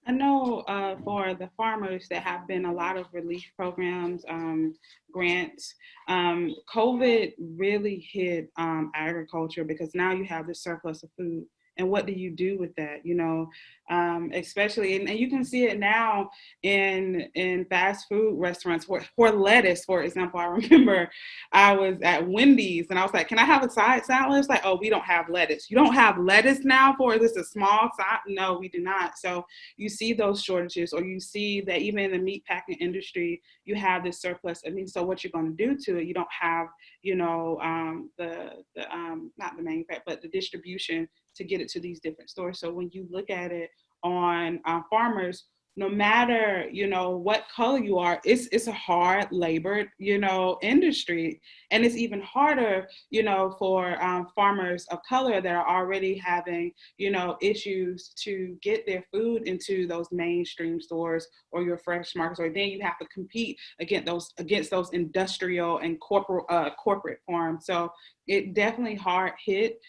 I know for the farmers, there have been a lot of relief programs, grants. COVID really hit agriculture because now you have this surplus of food. And what do you do with that? Especially, and you can see it now in fast food restaurants for lettuce, for example. I remember I was at Wendy's and I was like, "Can I have a side salad?" It's like, "Oh, we don't have lettuce." You don't have lettuce now for this a small side? No, we do not. So you see those shortages, or you see that even in the meat packing industry, you have this surplus. I mean, so what you're going to do to it? You don't have, the not the manufacturer, but the distribution to get it to these different stores. So when you look at it on farmers, no matter what color you are, it's a hard labored industry, and it's even harder for farmers of color that are already having issues to get their food into those mainstream stores or your fresh markets, or then you have to compete against those industrial and corporate farms. So it definitely hard hit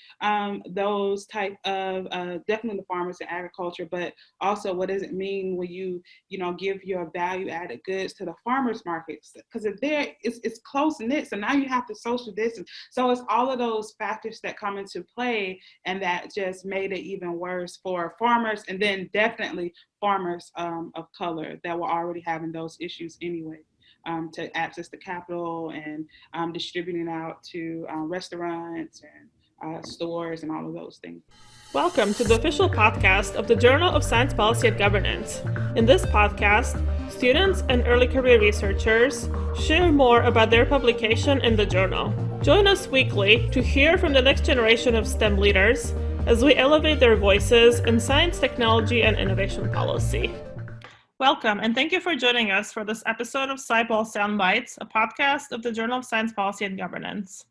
those type of definitely the farmers and agriculture, but also what does it mean when you give your value added goods to the farmers markets, because if it's close knit, so now you have to social distance. So it's all of those factors that come into play, and that just made it even worse for farmers, and then definitely farmers of color that were already having those issues anyway. To access the capital and distributing out to restaurants and stores and all of those things. Welcome to the official podcast of the Journal of Science Policy and Governance. In this podcast, students and early career researchers share more about their publication in the journal. Join us weekly to hear from the next generation of STEM leaders as we elevate their voices in science, technology, and innovation policy. Welcome, and thank you for joining us for this episode of SciPol SoundBites, a podcast of the Journal of Science Policy and Governance.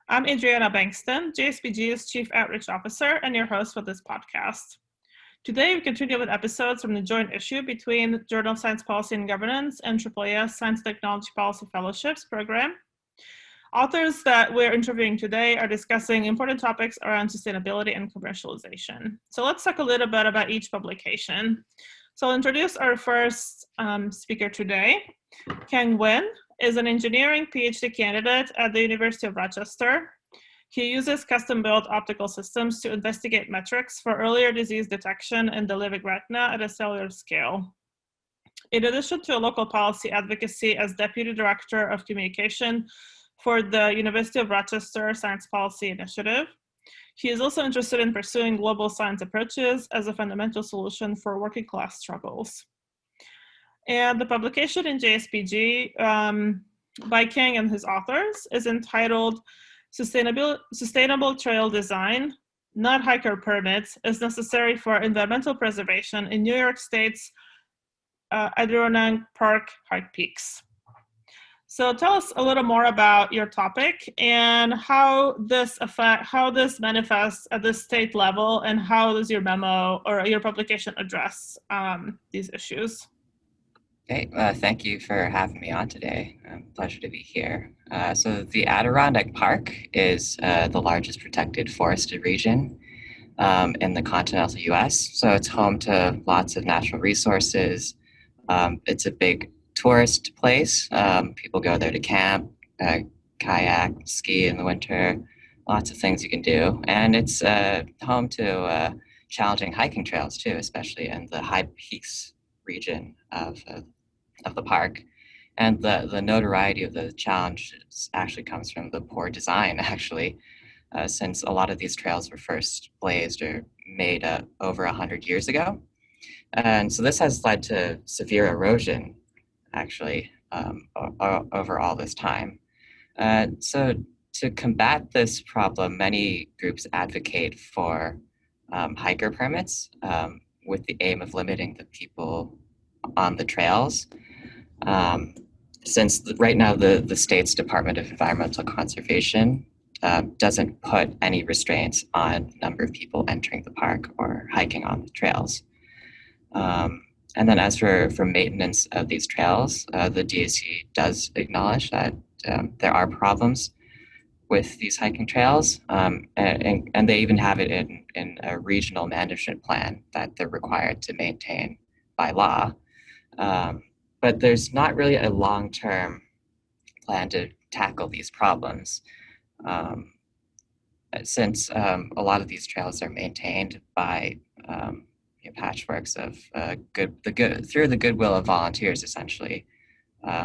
I'm Adriana Bankston, JSPG's Chief Outreach Officer and your host for this podcast. Today, we continue with episodes from the joint issue between the Journal of Science Policy and Governance and AAAS Science and Technology Policy Fellowships program. Authors that we're interviewing today are discussing important topics around sustainability and commercialization. So let's talk a little bit about each publication. So I'll introduce our first speaker today. Khang T is an engineering PhD candidate at the University of Rochester. He uses custom-built optical systems to investigate metrics for earlier disease detection in the living retina at a cellular scale. In addition to a local policy advocacy as Deputy Director of Communication for the University of Rochester Science Policy Initiative, he is also interested in pursuing global science approaches as a fundamental solution for working class struggles. And the publication in JSPG by Khang and his authors is entitled Sustainable Trail Design, Not Hiker Permits, is Necessary for Environmental Preservation in New York State's Adirondack Park Hike Peaks. So tell us a little more about your topic and how this manifests at the state level, and how does your memo or your publication address these issues? Okay, thank you for having me on today. Pleasure to be here. So the Adirondack Park is the largest protected forested region in the continental US. So it's home to lots of natural resources. It's a big tourist place. People go there to camp, kayak, ski in the winter, lots of things you can do. And it's home to challenging hiking trails too, especially in the high peaks region of the park. And the notoriety of the challenges actually comes from the poor design, actually, since a lot of these trails were first blazed or made over 100 years ago. And so this has led to severe erosion, actually, over all this time. So to combat this problem, many groups advocate for hiker permits with the aim of limiting the people on the trails. Since right now the state's Department of Environmental Conservation doesn't put any restraints on the number of people entering the park or hiking on the trails. And then as for maintenance of these trails, the DSC does acknowledge that there are problems with these hiking trails, and they even have it in a regional management plan that they're required to maintain by law. But there's not really a long-term plan to tackle these problems, since a lot of these trails are maintained by patchworks of through the goodwill of volunteers, essentially,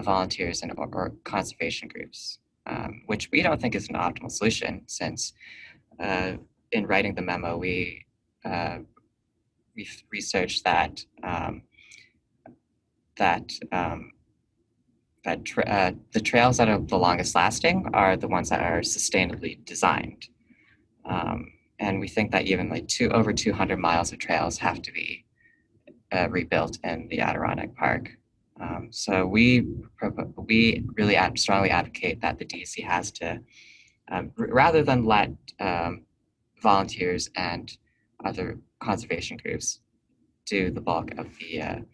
volunteers and or conservation groups, which we don't think is an optimal solution, since in writing the memo we researched that the trails that are the longest lasting are the ones that are sustainably designed. And we think that even like over 200 miles of trails have to be rebuilt in the Adirondack Park. So we really strongly advocate that the DEC has to, rather than let volunteers and other conservation groups do the bulk of the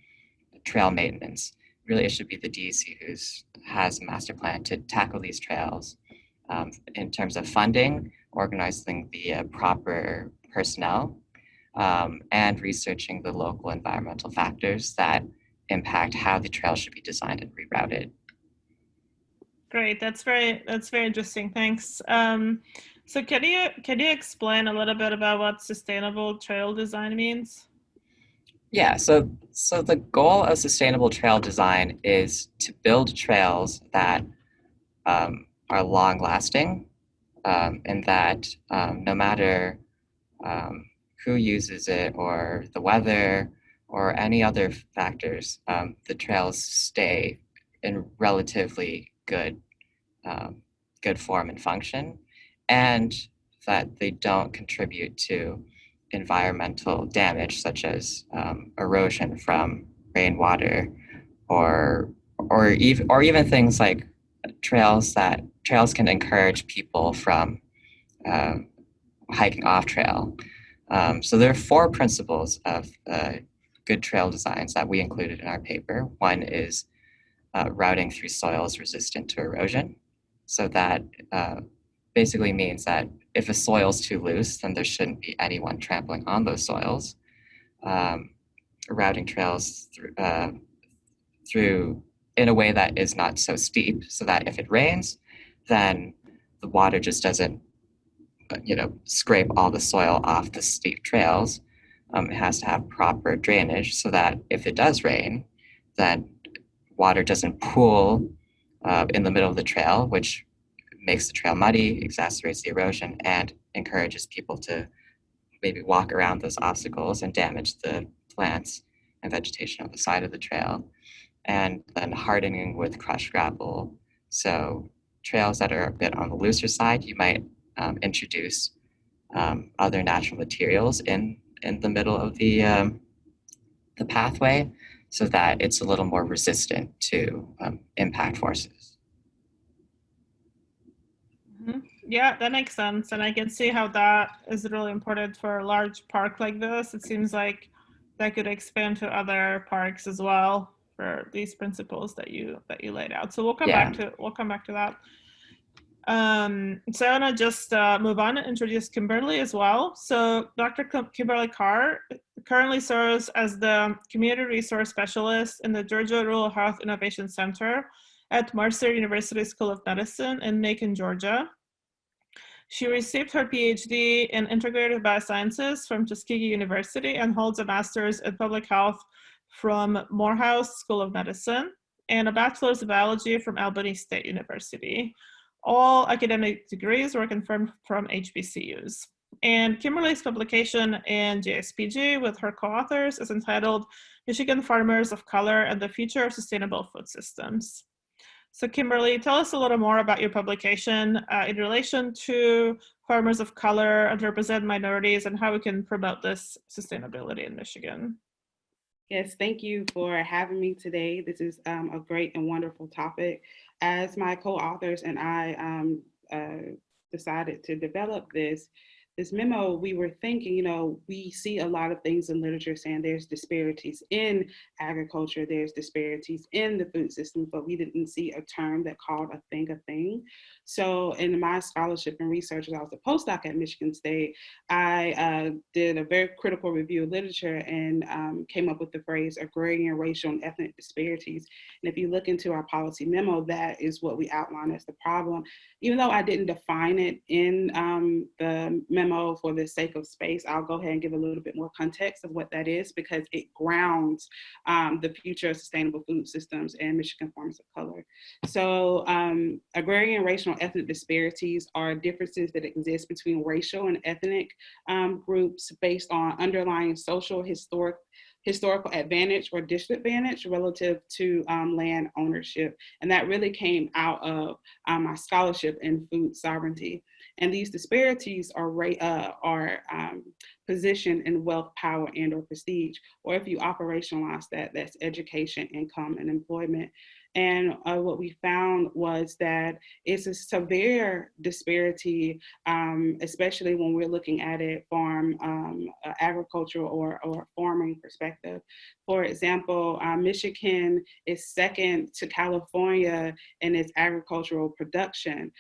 trail maintenance, really it should be the DEC who has a master plan to tackle these trails in terms of funding, organizing the proper personnel, and researching the local environmental factors that impact how the trail should be designed and rerouted. Great, that's very interesting. Thanks. So can you explain a little bit about what sustainable trail design means? Yeah, so the goal of sustainable trail design is to build trails that are long lasting, and that no matter who uses it or the weather or any other factors, the trails stay in relatively good form and function, and that they don't contribute to environmental damage such as erosion from rainwater or even things like trails can encourage people from hiking off trail. So there are 4 principles of good trail designs that we included in our paper. One is routing through soils resistant to erosion. So that basically means that if a soil's too loose, then there shouldn't be anyone trampling on those soils. Routing trails through in a way that is not so steep, so that if it rains, then the water just doesn't scrape all the soil off the steep trails. It has to have proper drainage so that if it does rain, then water doesn't pool in the middle of the trail, which makes the trail muddy, exacerbates the erosion, and encourages people to maybe walk around those obstacles and damage the plants and vegetation on the side of the trail. And then hardening with crushed gravel. So trails that are a bit on the looser side, you might introduce other natural materials in the middle of the pathway, so that it's a little more resistant to impact forces. Mm-hmm. Yeah, that makes sense. And I can see how that is really important for a large park like this. It seems like that could expand to other parks as well for these principles that you laid out. So we'll come back to that. So I want to just move on and introduce Kimberly as well. So Dr. Kimberly Carr currently serves as the Community Resource Specialist in the Georgia Rural Health Innovation Center at Mercer University School of Medicine in Macon, Georgia. She received her PhD in Integrative Biosciences from Tuskegee University and holds a master's in public health from Morehouse School of Medicine and a bachelor's of biology from Albany State University. All academic degrees were confirmed from HBCUs. And Kimberly's publication in JSPG with her co-authors is entitled Michigan Farmers of Color and the Future of Sustainable Food Systems. So Kimberly, tell us a little more about your publication in relation to farmers of color, underrepresented minorities, and how we can promote this sustainability in Michigan. Yes, thank you for having me today. This is a great and wonderful topic. As my co-authors and I decided to develop this this memo, we were thinking, we see a lot of things in literature saying there's disparities in agriculture, there's disparities in the food system, but we didn't see a term that called a thing. So in my scholarship and research, as I was a postdoc at Michigan State, I did a very critical review of literature and came up with the phrase agrarian, racial, and ethnic disparities. And if you look into our policy memo, that is what we outline as the problem. Even though I didn't define it in the memo for the sake of space, I'll go ahead and give a little bit more context of what that is, because it grounds the future of sustainable food systems and Michigan farmers of color. So agrarian, racial, and ethnic disparities are differences that exist between racial and ethnic groups based on underlying social, historical advantage or disadvantage relative to land ownership. And that really came out of my scholarship in food sovereignty. And these disparities are positioned in wealth, power, and or prestige. Or if you operationalize that, that's education, income, and employment. And what we found was that it's a severe disparity, especially when we're looking at it from agricultural or farming perspective. For example, Michigan is second to California in its agricultural production.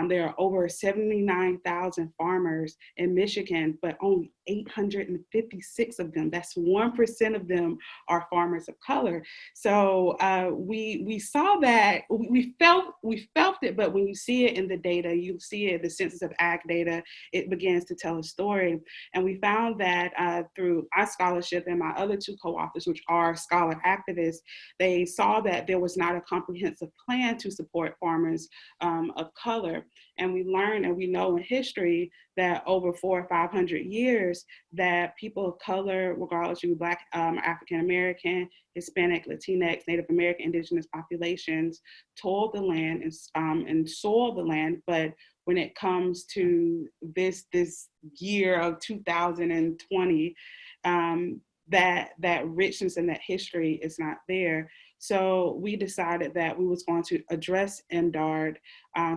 There are over 79,000 farmers in Michigan, but only 856 of them, that's 1% of them, are farmers of color. So we saw that, we felt it, but when you see it in the data, you see it, the Census of Ag data, it begins to tell a story. And we found that through our scholarship and my other two co-authors, which are scholar activists, they saw that there was not a comprehensive plan to support farmers of color. And we learned and we know in history that over 400 or 500 years that people of color, regardless of Black, African American, Hispanic, Latinx, Native American, indigenous populations, toiled the land and soiled the land. But when it comes to this year of 2020, that richness and that history is not there. So we decided that we was going to address MDARD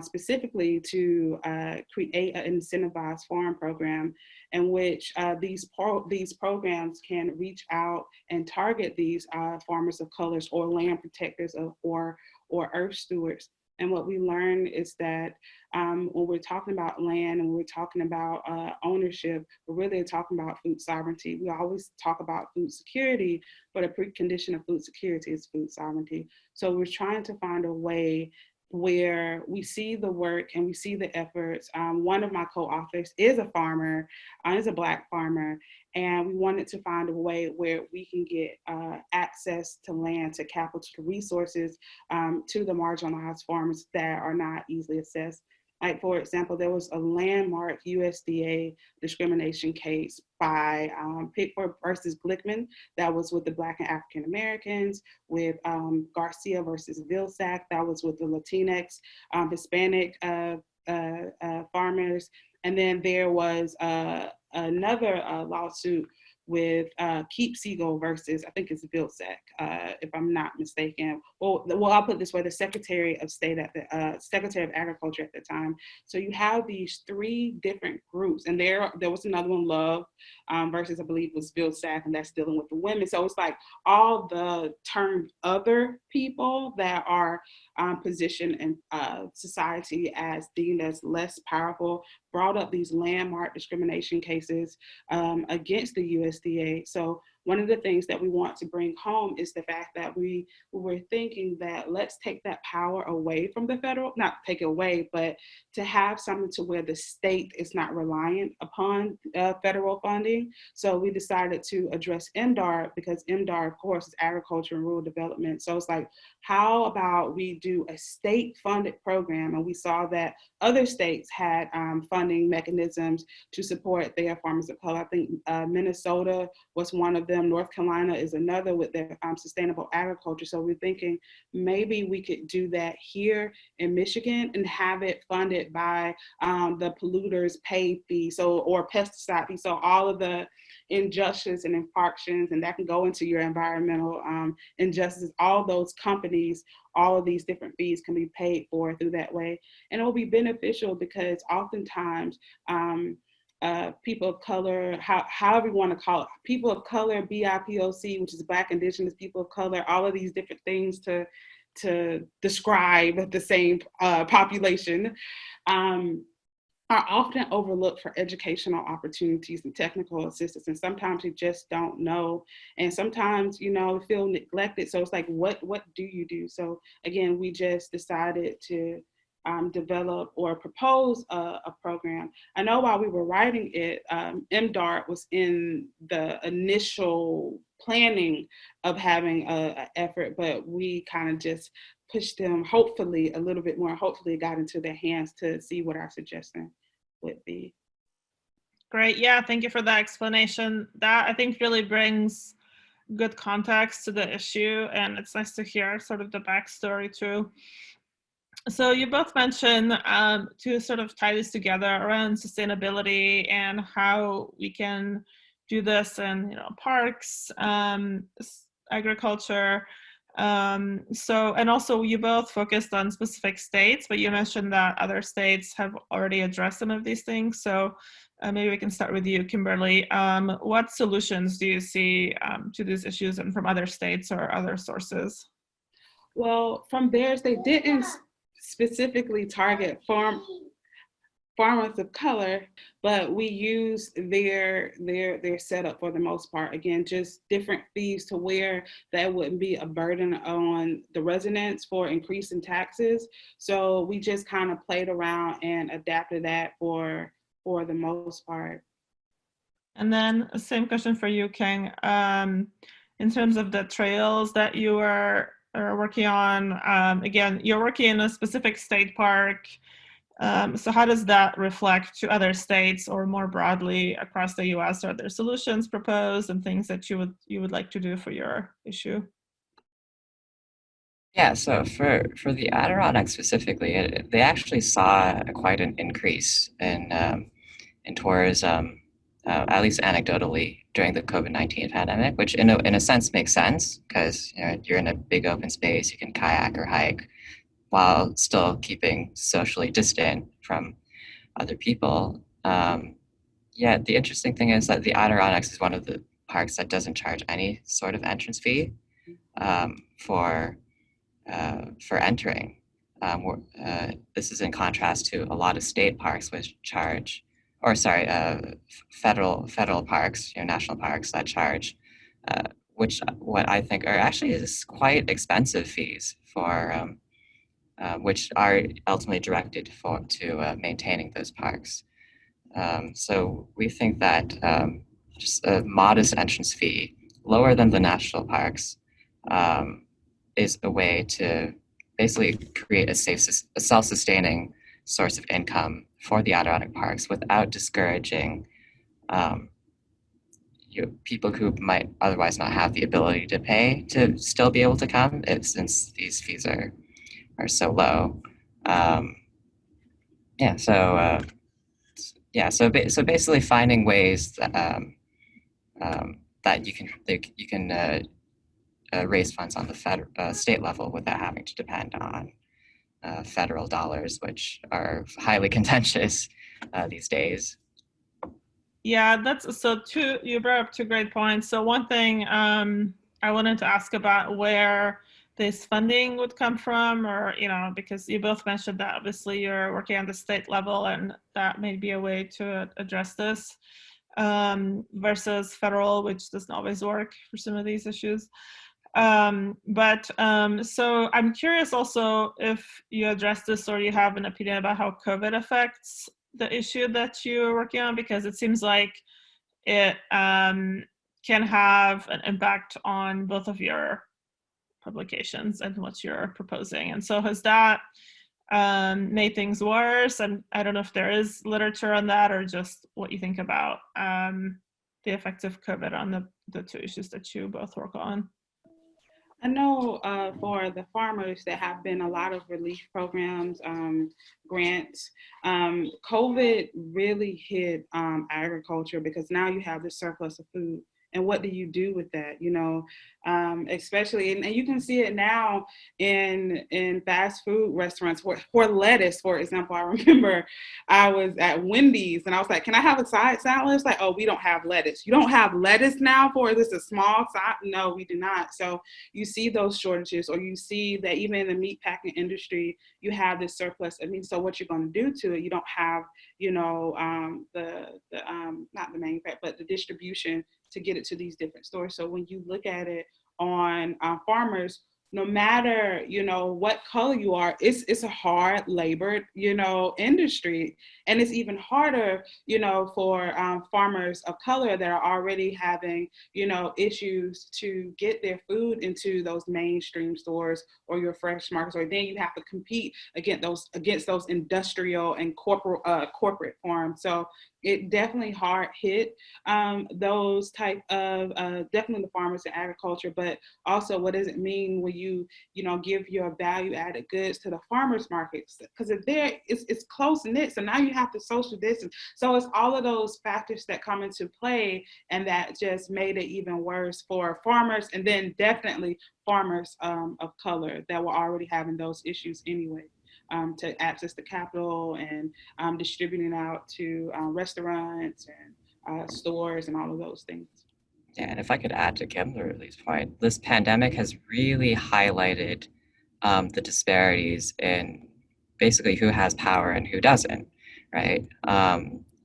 specifically to create an incentivized farm program in which these programs can reach out and target these farmers of colors or land protectors or earth stewards. And what we learned is that when we're talking about land and we're talking about ownership, we're really talking about food sovereignty. We always talk about food security, but a precondition of food security is food sovereignty. So we're trying to find a way where we see the work and we see the efforts. One of my co-authors is a farmer, is a Black farmer, and we wanted to find a way where we can get access to land, to capital, to resources, to the marginalized farmers that are not easily accessed. Like, for example, there was a landmark USDA discrimination case by Pickford versus Glickman that was with the Black and African Americans, with Garcia versus Vilsack, that was with the Latinx, Hispanic farmers. And then there was another lawsuit with Keep Siegel versus, I think it's Vilsack, if I'm not mistaken. Well, I'll put it this way, the Secretary of State at the Secretary of Agriculture at the time. So you have these three different groups, and there was another one, Love versus, I believe, was Vilsack, and that's dealing with the women. So it's like all the termed other people that are positioned in society as deemed as less powerful, brought up these landmark discrimination cases against the USDA. So one of the things that we want to bring home is the fact that we were thinking that let's take that power away from the federal, not take it away, but to have something to where the state is not reliant upon federal funding. So we decided to address MDARD because MDARD, of course, is agriculture and rural development. So it's like, how about we do a state-funded program? And we saw that other states had funding mechanisms to support their farmers of color. I think Minnesota was one of them. North Carolina is another with their sustainable agriculture. So we're thinking maybe we could do that here in Michigan and have it funded by the polluters pay fee, or pesticide fee. So all of the injustice and infractions, and that can go into your environmental injustices, all those companies, all of these different fees can be paid for through that way. And it will be beneficial because oftentimes people of color, however you want to call it, people of color, BIPOC, which is Black, Indigenous people of color, all of these different things to describe the same population, are often overlooked for educational opportunities and technical assistance. And sometimes you just don't know. And sometimes, feel neglected. So it's like, what do you do? So again, we just decided to develop or propose a program. I know while we were writing it, MDART was in the initial planning of having an effort, but we kind of just pushed them, hopefully a little bit more, hopefully it got into their hands to see what our suggestion would be. Great. Yeah, thank you for that explanation. That I think really brings good context to the issue, and it's nice to hear sort of the backstory too. So you both mentioned to sort of tie this together around sustainability and how we can do this in parks, agriculture. And also you both focused on specific states, but you mentioned that other states have already addressed some of these things. So maybe we can start with you, Kimberly. What solutions do you see to these issues and from other states or other sources? Well, from theirs, they didn't specifically target farmers of color, but we use their setup for the most part. Again, just different fees to where that wouldn't be a burden on the residents for increasing taxes. So we just kind of played around and adapted that for the most part. And then same question for you, Khang. In terms of the trails that you are working on, again, you're working in a specific state park. So how does that reflect to other states or more broadly across the US? Are there solutions proposed and things that you would like to do for your issue? Yeah, so for the Adirondack specifically, they actually saw quite an increase in tourism, at least anecdotally, during the COVID-19 pandemic, which in a sense makes sense because you're in a big open space, you can kayak or hike while still keeping socially distant from other people. Yeah, the interesting thing is that the Adirondacks is one of the parks that doesn't charge any sort of entrance fee for entering. This is in contrast to a lot of state parks which charge, or sorry, federal parks, national parks that charge, which what I think are actually is quite expensive fees for, which are ultimately directed to maintaining those parks. So we think that just a modest entrance fee, lower than the national parks, is a way to basically create a self-sustaining source of income for the Adirondack parks without discouraging people who might otherwise not have the ability to pay to still be able to come, since these fees are so low. So basically finding ways that that you can raise funds on the state level without having to depend on federal dollars, which are highly contentious these days. Yeah, you brought up two great points. So one thing I wanted to ask about where this funding would come from, or, because you both mentioned that obviously you're working on the state level and that may be a way to address this versus federal, which doesn't always work for some of these issues. So I'm curious also if you address this or you have an opinion about how COVID affects the issue that you're working on, because it seems like it can have an impact on both of your publications and what you're proposing. And so has that made things worse? And I don't know if there is literature on that or just what you think about the effects of COVID on the two issues that you both work on. I know for the farmers, there have been a lot of relief programs, grants. COVID really hit agriculture because now you have the surplus of food. and what do you do with that, especially, and you can see it now in fast food restaurants for lettuce, for example. I remember I was at Wendy's and I was like, can I have a side salad? It's like, oh, we don't have lettuce. You don't have lettuce now for this a small side? No, we do not. So you see those shortages, or you see that even in the meat packing industry, you have this surplus. I mean, so what you're going to do to it, you don't have, not the manufacturer, but the distribution to get it to these different stores. So when you look at it on farmers, no matter, what color you are, it's a hard labored, industry. And it's even harder, for farmers of color that are already having, issues to get their food into those mainstream stores or your fresh markets, or then you have to compete against those industrial and corporate farms. So it definitely hard hit those type of definitely the farmers and agriculture, but also what does it mean when you give your value added goods to the farmers markets, because if it's close knit, so now you have to social distance. So it's all of those factors that come into play, and that just made it even worse for farmers, and then definitely farmers of color that were already having those issues anyway. To access the capital and distributing out to restaurants and stores and all of those things. Yeah, and if I could add to Kimberly's point, this pandemic has really highlighted the disparities in basically who has power and who doesn't, right?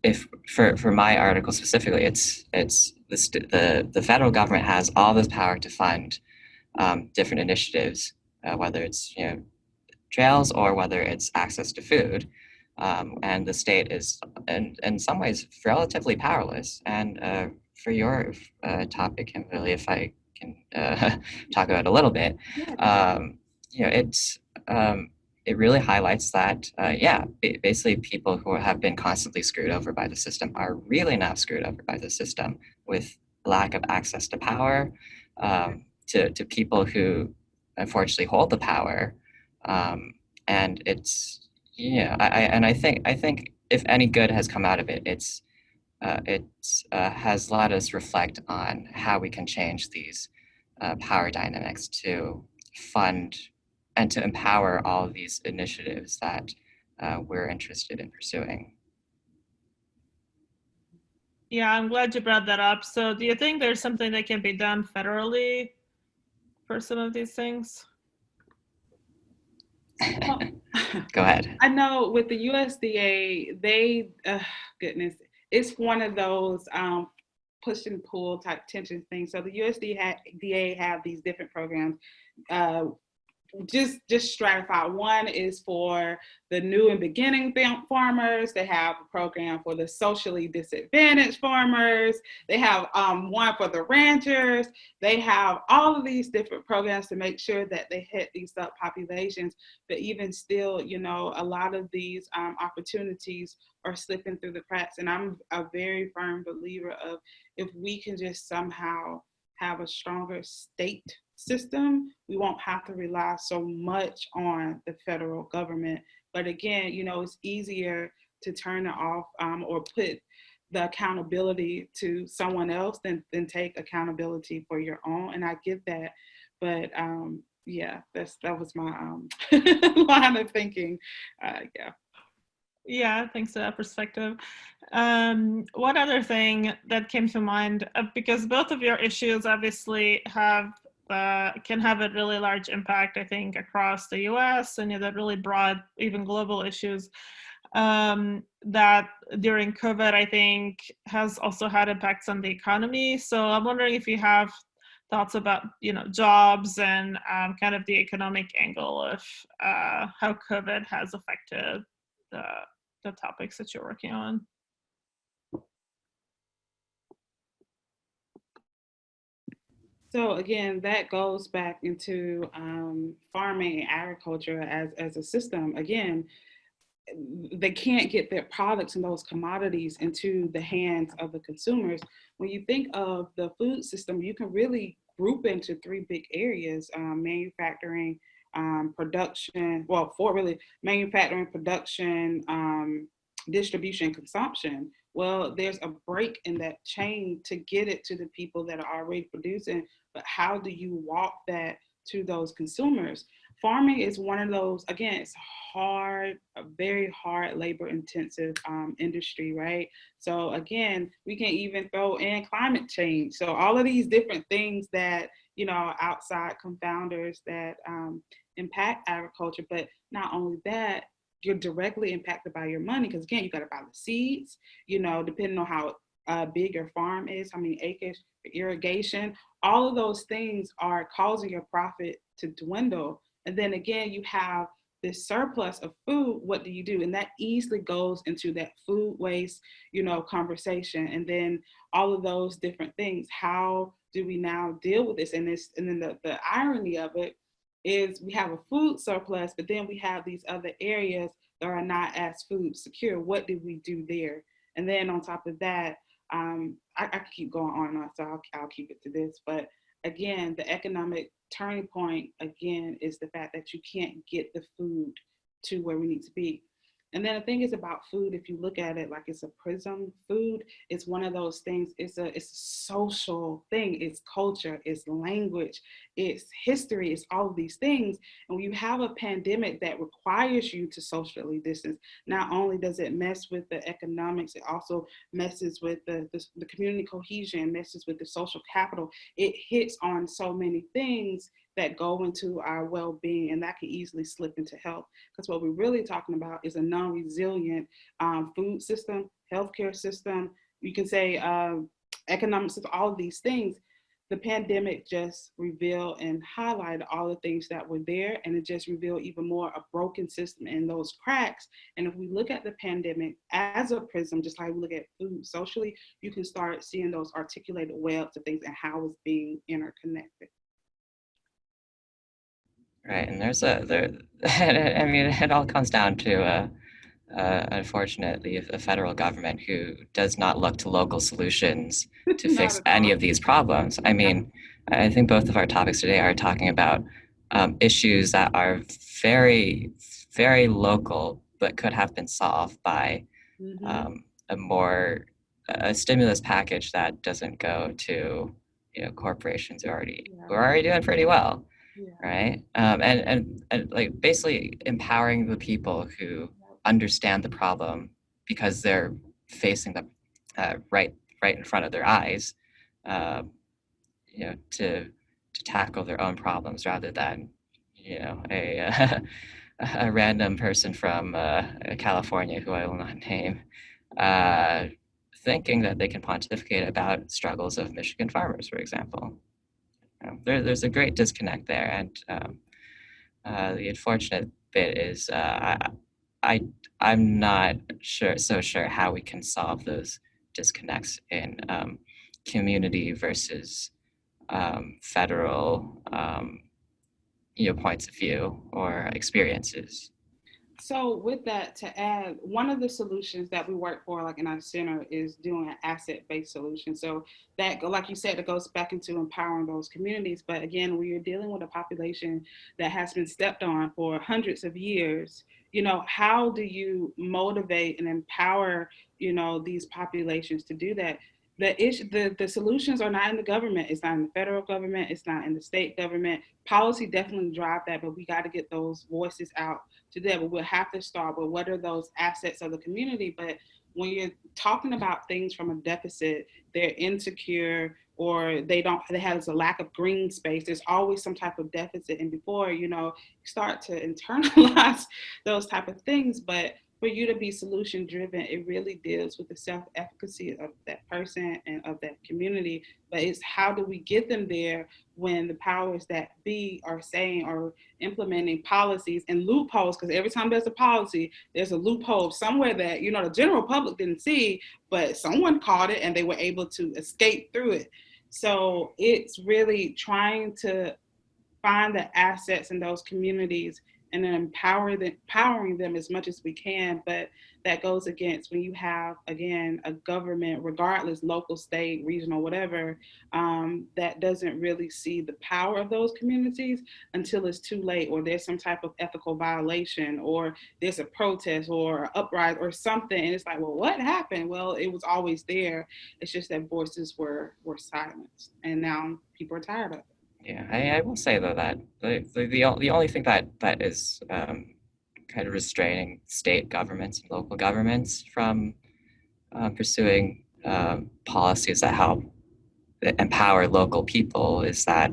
If for my article specifically, it's the federal government has all this power to fund different initiatives, whether it's trails or whether it's access to food, and the state is in some ways relatively powerless. And for your topic, Kimberly, if I can talk about it a little bit, it really highlights that, basically people who have been constantly screwed over by the system are really not screwed over by the system with lack of access to power, to people who unfortunately hold the power. And it's, I think if any good has come out of it, it has let us reflect on how we can change these power dynamics to fund and to empower all of these initiatives that we're interested in pursuing. Yeah, I'm glad you brought that up. So do you think there's something that can be done federally for some of these things? Go ahead. I know with the USDA, they, goodness, it's one of those push and pull type tension things. So the USDA have these different programs. Just stratified. One is for the new and beginning farmers. They have a program for the socially disadvantaged farmers. They have one for the ranchers. They have all of these different programs to make sure that they hit these subpopulations. But even still, a lot of these opportunities are slipping through the cracks. And I'm a very firm believer of, if we can just somehow have a stronger state system, we won't have to rely so much on the federal government. But again, it's easier to turn it off or put the accountability to someone else than take accountability for your own. And I get that, but that was my line of thinking. Yeah, thanks for that perspective. One other thing that came to mind, because both of your issues obviously can have a really large impact, I think, across the US, and that really broad, even global issues, that during COVID, I think, has also had impacts on the economy. So I'm wondering if you have thoughts about, jobs and kind of the economic angle of how COVID has affected the topics that you're working on. So again, that goes back into farming and agriculture as a system. Again, they can't get their products and those commodities into the hands of the consumers. When you think of the food system, you can really group into three big areas: manufacturing, production, manufacturing, production, distribution, consumption. Well, there's a break in that chain to get it to the people that are already producing, but how do you walk that to those consumers? Farming is one of those, again, it's hard, a very hard labor intensive industry, right? So again, we can even throw in climate change. So all of these different things that, outside confounders that impact agriculture, but not only that, you're directly impacted by your money because again, you got to buy the seeds, depending on how big your farm is, how many acres, irrigation, all of those things are causing your profit to dwindle. And then again, you have this surplus of food. What do you do? And that easily goes into that food waste, conversation. And then all of those different things. How do we now deal with this? And then the irony of it is we have a food surplus, but then we have these other areas that are not as food secure. What do we do there? And then on top of that, I could keep going on and on, so I'll keep it to this. But again, the economic turning point, again, is the fact that you can't get the food to where we need to be. And then the thing is about food, if you look at it like it's a prism, food, it's one of those things, it's a social thing, it's culture, it's language, it's history, it's all of these things. And when you have a pandemic that requires you to socially distance, not only does it mess with the economics, it also messes with the community cohesion, messes with the social capital. It hits on so many things that go into our well-being, and that can easily slip into health. Because what we're really talking about is a non-resilient food system, healthcare system, you can say economic system, all of these things. The pandemic just revealed and highlighted all the things that were there, and it just revealed even more a broken system and those cracks. And if we look at the pandemic as a prism, just like we look at food socially, you can start seeing those articulated webs of things and how it's being interconnected. Right, and I mean, it all comes down to, unfortunately, a federal government who does not look to local solutions to fix any of these problems. I mean, I think both of our topics today are talking about issues that are very, very local, but could have been solved by a stimulus package that doesn't go to corporations who are already doing pretty well. Yeah. Right. And like basically empowering the people who understand the problem because they're facing them right in front of their eyes, to tackle their own problems rather than, a random person from California who I will not name, thinking that they can pontificate about struggles of Michigan farmers, for example. There's a great disconnect there, and the unfortunate bit is I'm not so sure how we can solve those disconnects in community versus federal points of view or experiences. So with that, to add, one of the solutions that we work for, like in our center, is doing an asset-based solution. So that, like you said, it goes back into empowering those communities. But again, when you're dealing with a population that has been stepped on for hundreds of years, how do you motivate and empower, these populations to do that? The solutions are not in the government. It's not in the federal government. It's not in the state government. Policy definitely drive that, but we got to get those voices out to that. But we'll have to start with what are those assets of the community. But when you're talking about things from a deficit, they're insecure or they have a lack of green space. There's always some type of deficit. And before, you start to internalize those type of things. But for you to be solution driven, it really deals with the self-efficacy of that person and of that community. But it's how do we get them there when the powers that be are saying or implementing policies and loopholes? Because every time there's a policy, there's a loophole somewhere that, the general public didn't see, but someone caught it and they were able to escape through it. So it's really trying to find the assets in those communities and then empowering them as much as we can. But that goes against when you have, again, a government, regardless, local, state, regional, whatever, that doesn't really see the power of those communities until it's too late, or there's some type of ethical violation, or there's a protest or an uprising or something. And it's like, well, what happened? Well, it was always there. It's just that voices were silenced, and now people are tired of it. Yeah, I will say though that the only thing that is kind of restraining state governments and local governments from pursuing policies that help empower local people is that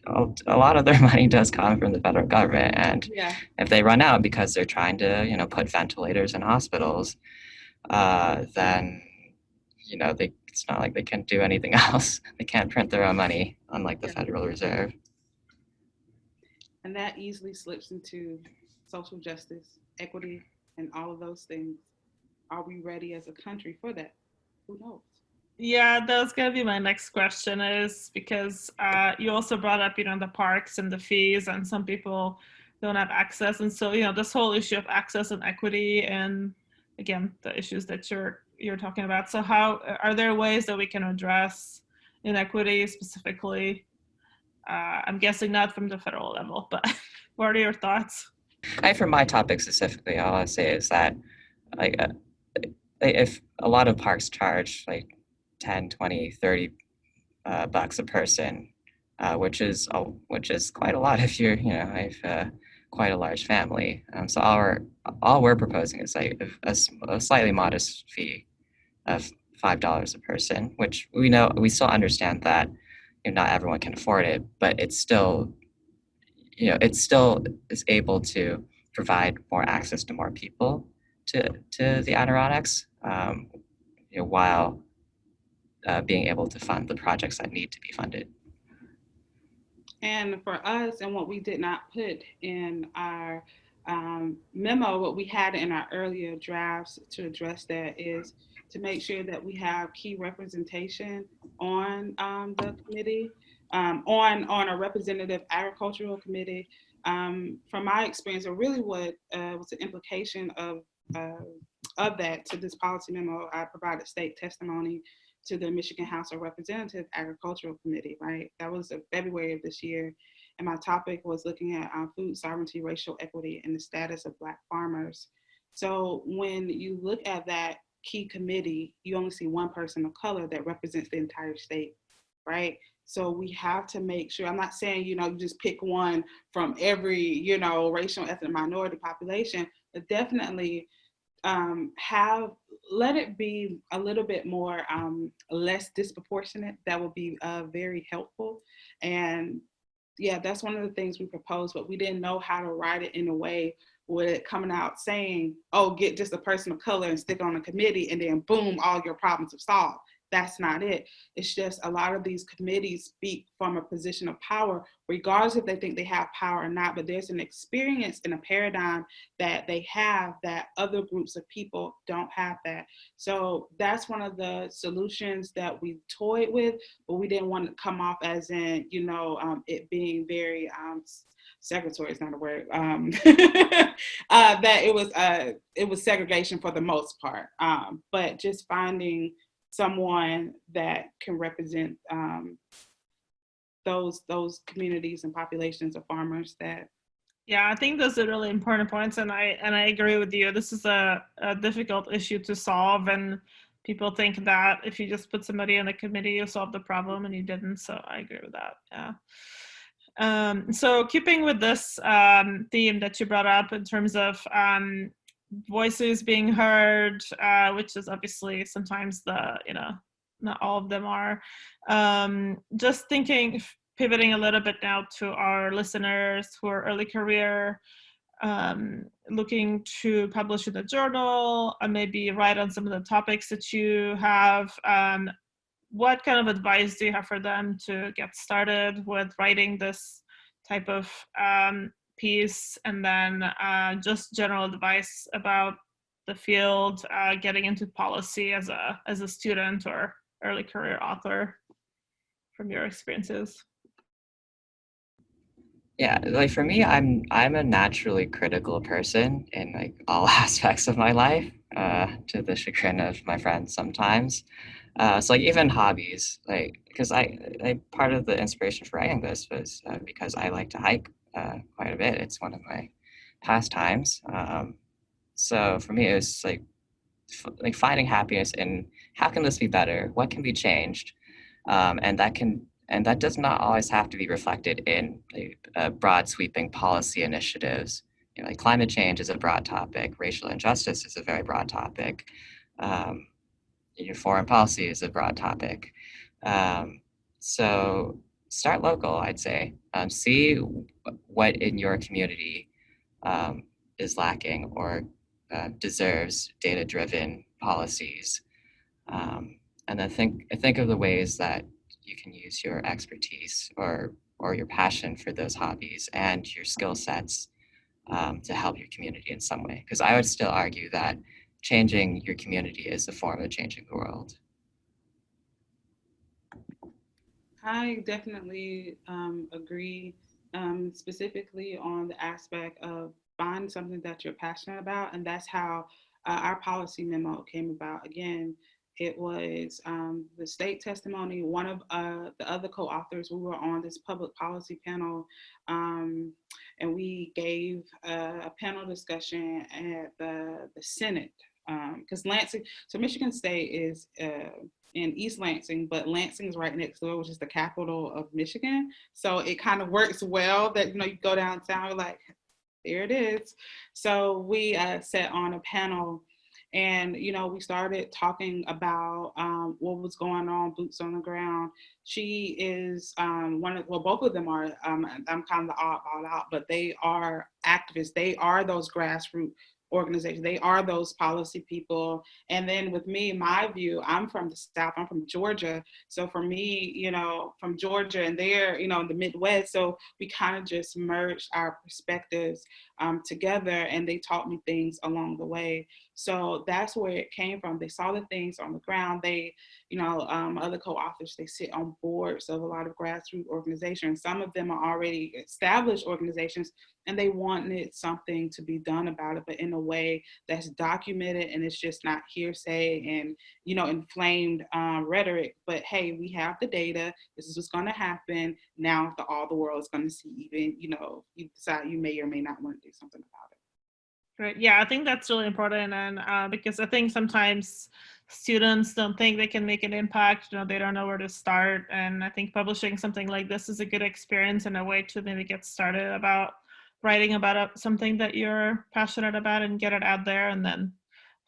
a lot of their money does come from the federal government, and if they run out because they're trying to put ventilators in hospitals, then it's not like they can do anything else. They can't print their own money, unlike the Federal Reserve. And that easily slips into social justice, equity, and all of those things. Are we ready as a country for that? Who knows? Yeah, that was going to be my next question, is because you also brought up, the parks and the fees, and some people don't have access. And so, this whole issue of access and equity, and again, the issues that you're talking about. So how are there ways that we can address inequity specifically? I'm guessing not from the federal level, but what are your thoughts? For my topic specifically, all I say is that if a lot of parks charge like 10, 20, 30 bucks a person, which is quite a lot if I've quite a large family. So all we're proposing is like a slightly modest fee of $5 a person, which we still understand that not everyone can afford it, but it's still is able to provide more access to more people to the Adirondacks, while being able to fund the projects that need to be funded. And for us, and what we did not put in our memo, what we had in our earlier drafts to address that is to make sure that we have key representation on the committee, on a representative agricultural committee. From my experience, or really what was the implication of that to this policy memo, I provided state testimony to the Michigan House of Representatives Agricultural Committee, right? That was in February of this year. And my topic was looking at food sovereignty, racial equity, and the status of Black farmers. So when you look at that key committee, you only see one person of color that represents the entire state, right? So we have to make sure, I'm not saying, you just pick one from every, racial, ethnic minority population, but definitely let it be a little bit more less disproportionate. That would be very helpful. And yeah, that's one of the things we proposed, but we didn't know how to write it in a way with it coming out saying, oh, get just a person of color and stick on a committee, and then boom, all your problems are solved. That's not it. It's just a lot of these committees speak from a position of power, regardless if they think they have power or not, but there's an experience and a paradigm that they have that other groups of people don't have that. So that's one of the solutions that we toyed with, but we didn't want to come off as in, it being very, segregatory is not a word, that it was segregation for the most part, but just finding someone that can represent those communities and populations of farmers that. Yeah, I think those are really important points, and I agree with you. This is a difficult issue to solve, and people think that if you just put somebody in a committee, you solve the problem, and you didn't. So I agree with that. Yeah. So keeping with this theme that you brought up in terms of voices being heard, which is obviously sometimes not all of them are. Just thinking, pivoting a little bit now to our listeners who are early career, looking to publish in a journal, and maybe write on some of the topics that you have. What kind of advice do you have for them to get started with writing this type of piece, and then just general advice about the field, getting into policy as a student or early career author from your experiences? Yeah, like for me, I'm a naturally critical person in like all aspects of my life, to the chagrin of my friends sometimes. So like even hobbies, like because I part of the inspiration for writing this was because I like to hike quite a bit. It's one of my pastimes. So for me, it was like finding happiness in how can this be better? What can be changed? And that does not always have to be reflected in broad sweeping policy initiatives. You know, like climate change is a broad topic, racial injustice is a very broad topic, um, your foreign policy is a broad topic. Um, so start local, I'd say. See what in your community um, is lacking or deserves data-driven policies, and then think of the ways that you can use your expertise or your passion for those hobbies and your skill sets to help your community in some way. Because I would still argue that changing your community is a form of changing the world. I definitely agree, specifically on the aspect of find something that you're passionate about, and that's how our policy memo came about. Again, it was the state testimony. One of the other co-authors, we were on this public policy panel, and we gave a panel discussion at the Senate, because Lansing, so Michigan State is in East Lansing, but Lansing is right next door, which is the capital of Michigan. So it kind of works well that, you go downtown, you're like, there it is. So we sat on a panel and, we started talking about what was going on, boots on the ground. She is both of them are, I'm kind of the oddball out, but they are activists. They are those grassroots organizations. They are those policy people. And then with me, my view, I'm from the South, I'm from Georgia. So for me, from Georgia and they're, in the Midwest. So we kind of just merged our perspectives together, and they taught me things along the way. So that's where it came from. They saw the things on the ground. They, other co-authors, they sit on boards of a lot of grassroots organizations. Some of them are already established organizations, and they wanted something to be done about it, but in a way that's documented and it's just not hearsay and, inflamed rhetoric. But hey, we have the data. This is what's going to happen. Now all the world is going to see, even, you decide you may or may not want to do something about it. Right. Yeah, I think that's really important. And because I think sometimes students don't think they can make an impact, they don't know where to start. And I think publishing something like this is a good experience and a way to maybe get started about writing about something that you're passionate about and get it out there, and then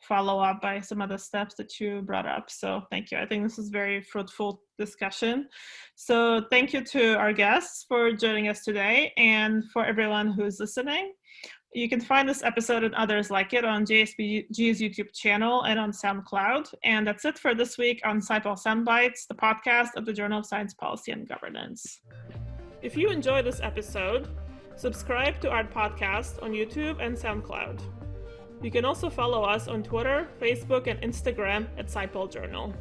follow up by some of the steps that you brought up. So thank you. I think this is very fruitful discussion. So thank you to our guests for joining us today, and for everyone who's listening. You can find this episode and others like it on JSPG's YouTube channel and on SoundCloud. And that's it for this week on SciPol SoundBites, the podcast of the Journal of Science Policy and Governance. If you enjoy this episode, subscribe to our podcast on YouTube and SoundCloud. You can also follow us on Twitter, Facebook, and Instagram at SciPol Journal.